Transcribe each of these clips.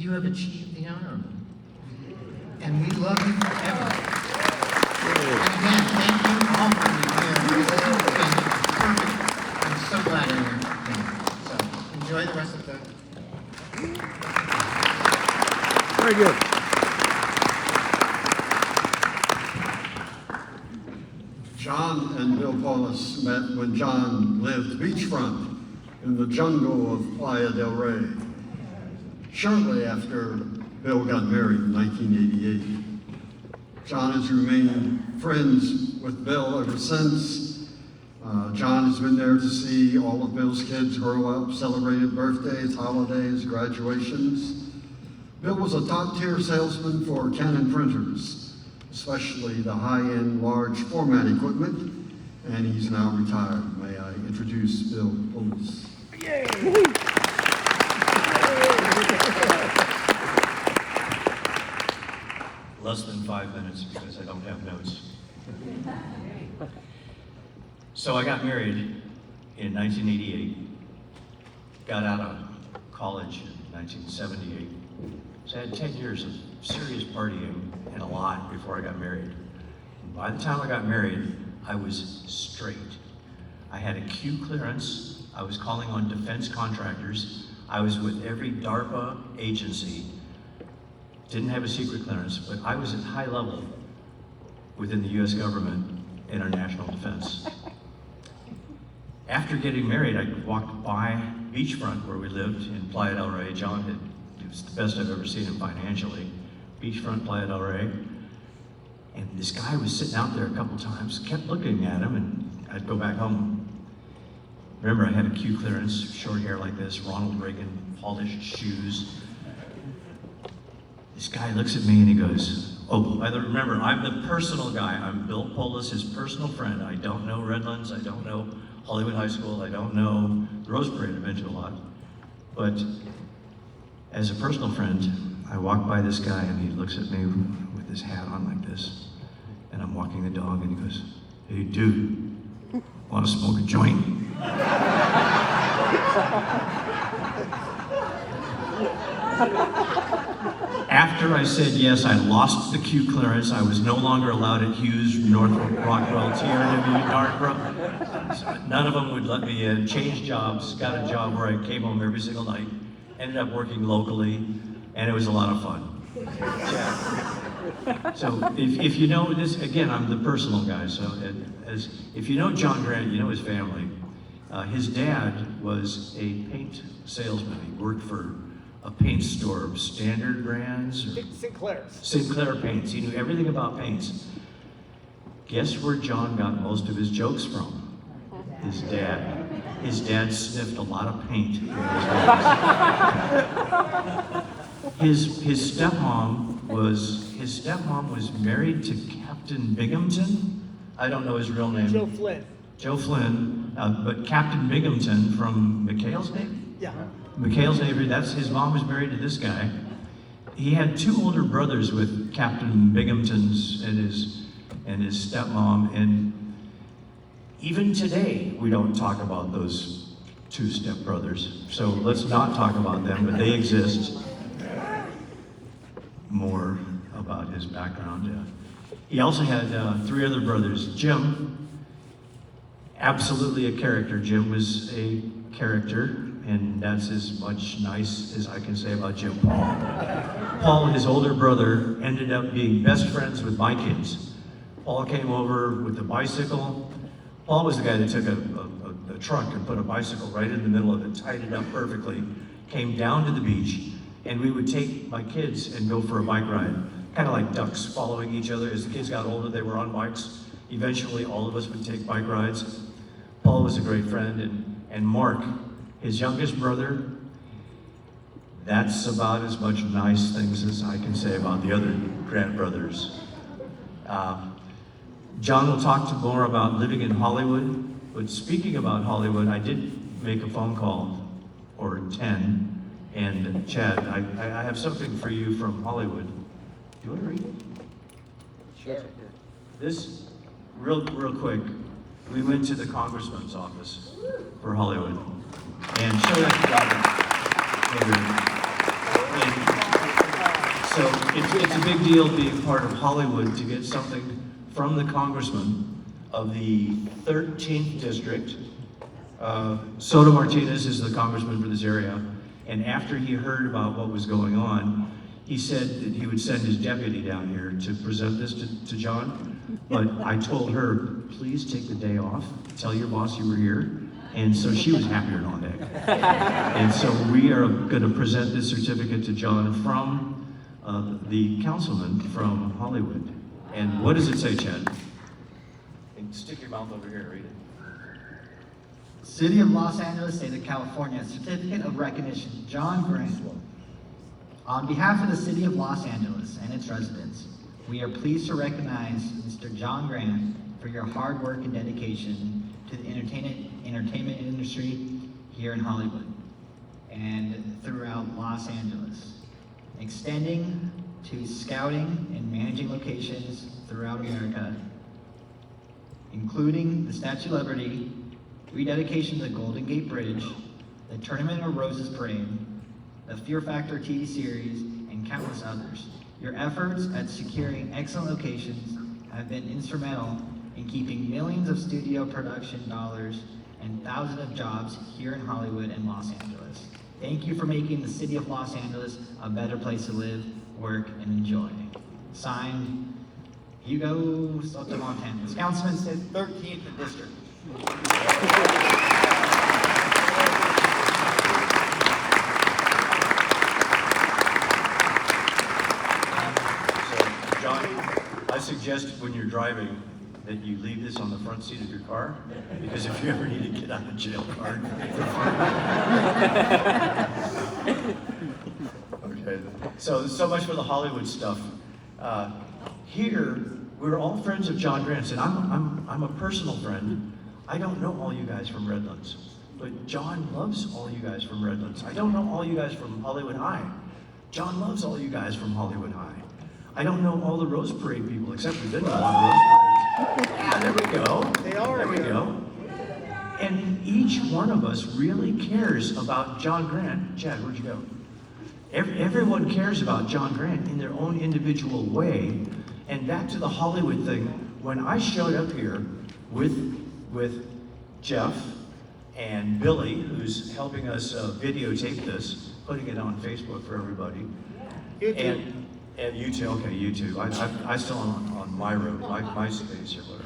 you have achieved the honorable. And we love you forever. And again, thank you all for being here. This has been perfect. I'm so glad you're here. So enjoy the rest of the. Very good. John and Bill Poulos met when John lived beachfront in the jungle of Playa del Rey. Shortly after Bill got married in 1988. John has remained friends with Bill ever since. John has been there to see all of Bill's kids grow up, celebrated birthdays, holidays, graduations. Bill was a top-tier salesman for Canon printers, especially the high-end large format equipment, and he's now retired. May I introduce Bill Poulos. Yay! Less than 5 minutes because I don't have notes. So I got married in 1988, got out of college in 1978. So I had 10 years of serious partying and a lot before I got married. And by the time I got married, I was straight. I had a Q clearance. I was calling on defense contractors. I was with every DARPA agency. Didn't have a secret clearance, but I was at high level within the US government in our national defense. After getting married, I walked by beachfront where we lived in Playa del Rey. John had, it was the best I've ever seen him financially. Beachfront Playa del Rey. And this guy was sitting out there a couple times, kept looking at him, and I'd go back home. Remember, I had a Q clearance, short hair like this, Ronald Reagan, polished shoes. This guy looks at me and he goes, oh, remember, I'm the personal guy. I'm Bill Poulos, his personal friend. I don't know Redlands, I don't know Hollywood High School, I don't know the Rose Parade, I've been to a lot. But as a personal friend, I walk by this guy and he looks at me with his hat on like this. And I'm walking the dog and he goes, hey dude, wanna smoke a joint? After I said yes, I lost the Q clearance. I was no longer allowed at Hughes, Northrop, Rockwell, TRW, Dartborough. So none of them would let me in. Changed jobs, got a job where I came home every single night. Ended up working locally, and it was a lot of fun. Yeah. So if you know this, again, I'm the personal guy. So if you know John Grant, you know his family. His dad was a paint salesman. He worked for a paint store, Standard Brands? Sinclair Paints. He knew everything about paints. Guess where John got most of his jokes from? His dad. His dad sniffed a lot of paint in his days. His stepmom was married to Captain Binghamton. I don't know his real name. Joe Flynn. Joe Flynn, but Captain Binghamton from McHale's Navy? Yeah. McHale's Navy, that's his mom was married to this guy. He had two older brothers with Captain Binghamton's and his stepmom, and even today we don't talk about those two stepbrothers. So let's not talk about them, but they exist. More about his background. He also had three other brothers. Jim, absolutely a character. Jim was a character, and that's as much nice as I can say about Jim. Paul, his older brother, ended up being best friends with my kids. Paul came over with a bicycle. Paul was the guy that took a truck and put a bicycle right in the middle of it, tied it up perfectly, came down to the beach, and we would take my kids and go for a bike ride, kind of like ducks following each other. As the kids got older, they were on bikes. Eventually, all of us would take bike rides. Paul was a great friend, and Mark, his youngest brother, that's about as much nice things as I can say about the other Grant brothers. John will talk more about living in Hollywood, but speaking about Hollywood, I did make a phone call, or 10, and Chad, I have something for you from Hollywood. Do you want to read it? Sure. This, real quick, we went to the congressman's office for Hollywood and showed that to Robert. So it's a big deal being part of Hollywood to get something from the congressman of the 13th district. Soto Martinez is the congressman for this area, and after he heard about what was going on, he said that he would send his deputy down here to present this to John. But I told her, please take the day off, tell your boss you were here. And so she was happier than all heck. And so we are going to present this certificate to John from the councilman from Hollywood. And what does it say, Chad? And stick your mouth over here and read it. City of Los Angeles, State of California, Certificate of Recognition, John Grant. On behalf of the City of Los Angeles and its residents, we are pleased to recognize Mr. John Grant for your hard work and dedication to the entertainment industry here in Hollywood and throughout Los Angeles, extending to scouting and managing locations throughout America, including the Statue of Liberty, rededication to the Golden Gate Bridge, the Tournament of Roses Parade, the Fear Factor TV series, and countless others. Your efforts at securing excellent locations have been instrumental in keeping millions of studio production dollars and thousands of jobs here in Hollywood and Los Angeles. Thank you for making the City of Los Angeles a better place to live, work, and enjoy. Signed, Hugo Soto Martinez, Councilman, 13th District. I suggest when you're driving that you leave this on the front seat of your car, because if you ever need to get out of jail card. Okay, so much for the Hollywood stuff. Here, we're all friends of John Grant's, and I'm a personal friend. I don't know all you guys from Redlands, but John loves all you guys from Redlands. I don't know all you guys from Hollywood High. John loves all you guys from Hollywood High. I don't know all the Rose Parade people, except we've been to a lot of Rose Parades. Yeah, there we go. There we go. And each one of us really cares about John Grant. Chad, where'd you go? Everyone cares about John Grant in their own individual way. And back to the Hollywood thing, when I showed up here with Jeff and Billy, who's helping us videotape this, putting it on Facebook for everybody. And YouTube, okay, YouTube. I still am on my road, my space or whatever.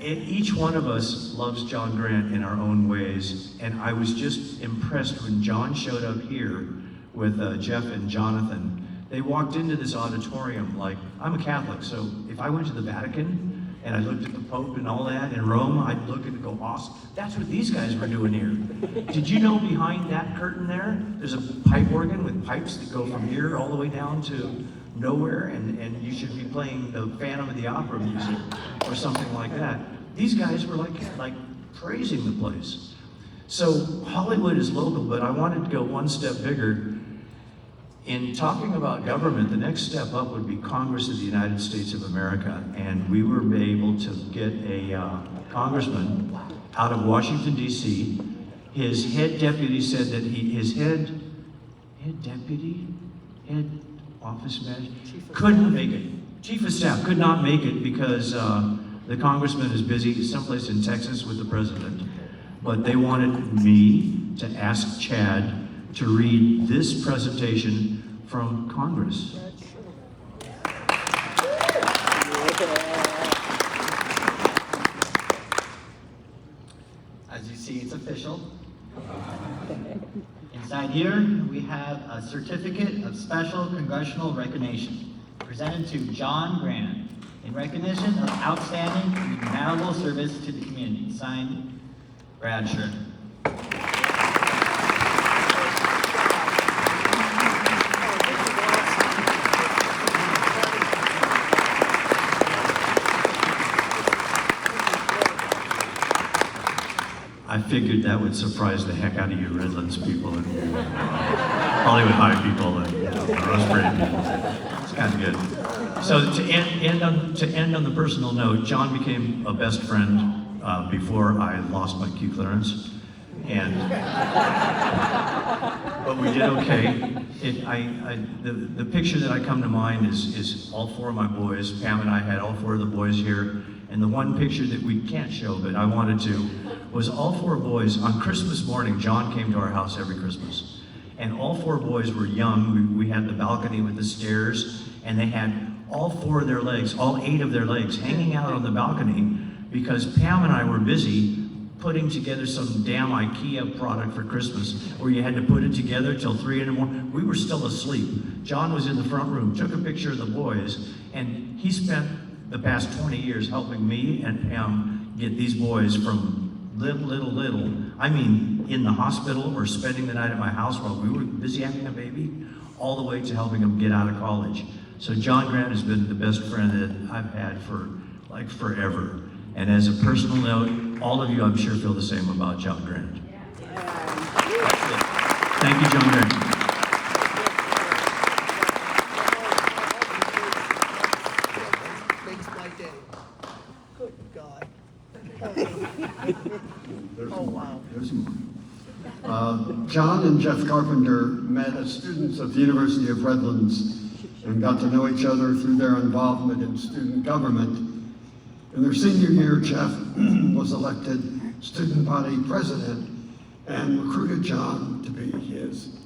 Each one of us loves John Grant in our own ways, and I was just impressed when John showed up here with Jeff and Jonathan. They walked into this auditorium like, I'm a Catholic, so if I went to the Vatican and I looked at the Pope and all that in Rome, I'd look and go, awesome. That's what these guys were doing here. Did you know behind that curtain there, there's a pipe organ with pipes that go from here all the way down to nowhere, and you should be playing the Phantom of the Opera music or something like that. These guys were like praising the place. So Hollywood is local, but I wanted to go one step bigger. In talking about government, the next step up would be Congress of the United States of America, and we were able to get a congressman out of Washington, D.C. His head deputy said that his head office manager, couldn't make it. Chief of staff could not make it because the congressman is busy someplace in Texas with the president. But they wanted me to ask Chad to read this presentation from Congress. As you see, it's official. Inside here, we have a certificate of special congressional recognition presented to John Grant in recognition of outstanding and invaluable service to the community. Signed, Brad Sherman. I figured that would surprise the heck out of you Redlands people and Hollywood High people and Rose Parade people. It's kind of good. So to end on the personal note, John became a best friend before I lost my Q clearance. And but we did okay. The picture that I come to mind is all four of my boys. Pam and I had all four of the boys here. And the one picture that we can't show, but I wanted to, was all four boys. On Christmas morning, John came to our house every Christmas. And all four boys were young. We had the balcony with the stairs, and they had all four of their legs, all 8 of their legs, hanging out on the balcony because Pam and I were busy putting together some damn IKEA product for Christmas where you had to put it together till 3 in the morning. We were still asleep. John was in the front room, took a picture of the boys, and he spent the past 20 years helping me and Pam get these boys from little, I mean, in the hospital or spending the night at my house while we were busy having a baby, all the way to helping them get out of college. So John Grant has been the best friend that I've had for like forever. And as a personal note, all of you I'm sure feel the same about John Grant. That's it. Thank you, John Grant. Makes my day. Good God. There's Oh, more. wow. There's more. John and Jeff Carpenter met as students at the University of Redlands and got to know each other through their involvement in student government. In their senior year, Jeff was elected student body president and recruited John to be his,